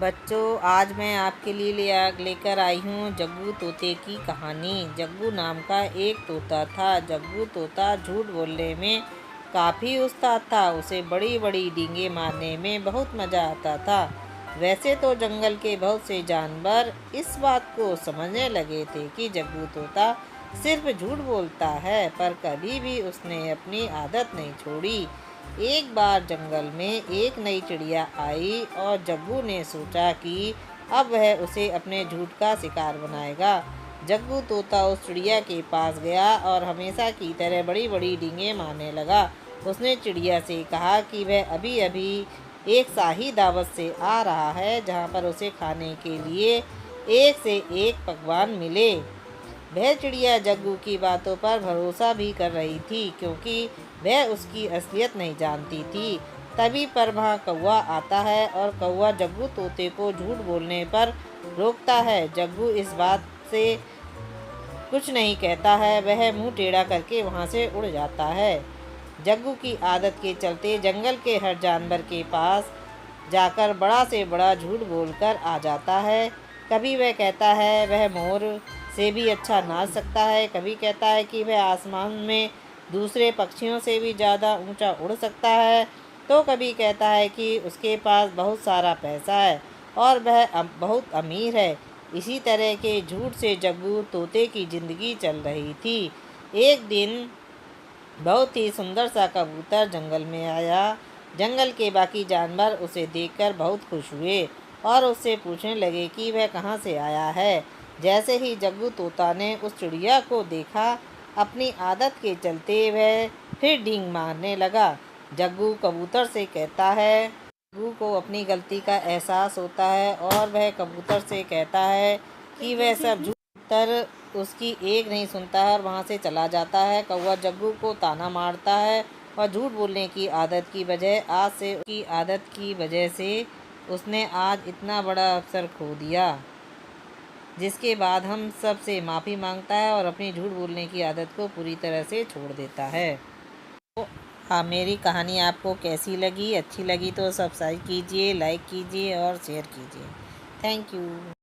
बच्चों, आज मैं आपके लिए लेकर आई हूँ जग्गू तोते की कहानी। जग्गू नाम का एक तोता था। जग्गू तोता झूठ बोलने में काफ़ी उस्ताद था। उसे बड़ी बड़ी डींगे मारने में बहुत मज़ा आता था। वैसे तो जंगल के बहुत से जानवर इस बात को समझने लगे थे कि जग्गू तोता सिर्फ झूठ बोलता है, पर कभी भी उसने अपनी आदत नहीं छोड़ी। एक बार जंगल में एक नई चिड़िया आई और जग्गू ने सोचा कि अब वह उसे अपने झूठ का शिकार बनाएगा। जग्गू तोता उस चिड़िया के पास गया और हमेशा की तरह बड़ी बड़ी डींगे मारने लगा। उसने चिड़िया से कहा कि वह अभी अभी एक शाही दावत से आ रहा है, जहाँ पर उसे खाने के लिए एक से एक पकवान मिले। वह चिड़िया जग्गू की बातों पर भरोसा भी कर रही थी, क्योंकि वह उसकी असलियत नहीं जानती थी। तभी पर वहाँ कौवा आता है और कौवा जग्गू तोते को झूठ बोलने पर रोकता है। जग्गू इस बात से कुछ नहीं कहता है, वह मुंह टेढ़ा करके वहाँ से उड़ जाता है। जग्गू की आदत के चलते जंगल के हर जानवर के पास जाकर बड़ा से बड़ा झूठ बोलकर आ जाता है। कभी वह कहता है वह मोर से भी अच्छा नाच सकता है, कभी कहता है कि वह आसमान में दूसरे पक्षियों से भी ज़्यादा ऊंचा उड़ सकता है, तो कभी कहता है कि उसके पास बहुत सारा पैसा है और वह बहुत अमीर है। इसी तरह के झूठ से जग्गू तोते की ज़िंदगी चल रही थी। एक दिन बहुत ही सुंदर सा कबूतर जंगल में आया। जंगल के बाकी जानवर उसे देखकर बहुत खुश हुए और उससे पूछने लगे कि वह कहाँ से आया है। जैसे ही जग्गू तोता ने उस चिड़िया को देखा, अपनी आदत के चलते वह फिर डींग मारने लगा। जग्गू कबूतर से कहता है, जग्गू को अपनी गलती का एहसास होता है और वह कबूतर से कहता है कि वह सब झूठ। कबूतर उसकी एक नहीं सुनता है और वहाँ से चला जाता है। कौवा जग्गू को ताना मारता है और झूठ बोलने की आदत की वजह से उसने आज इतना बड़ा अवसर खो दिया। जिसके बाद हम सब से माफ़ी मांगता है और अपनी झूठ बोलने की आदत को पूरी तरह से छोड़ देता है। तो मेरी कहानी आपको कैसी लगी? अच्छी लगी तो सब्सक्राइब कीजिए, लाइक कीजिए और शेयर कीजिए। Thank you.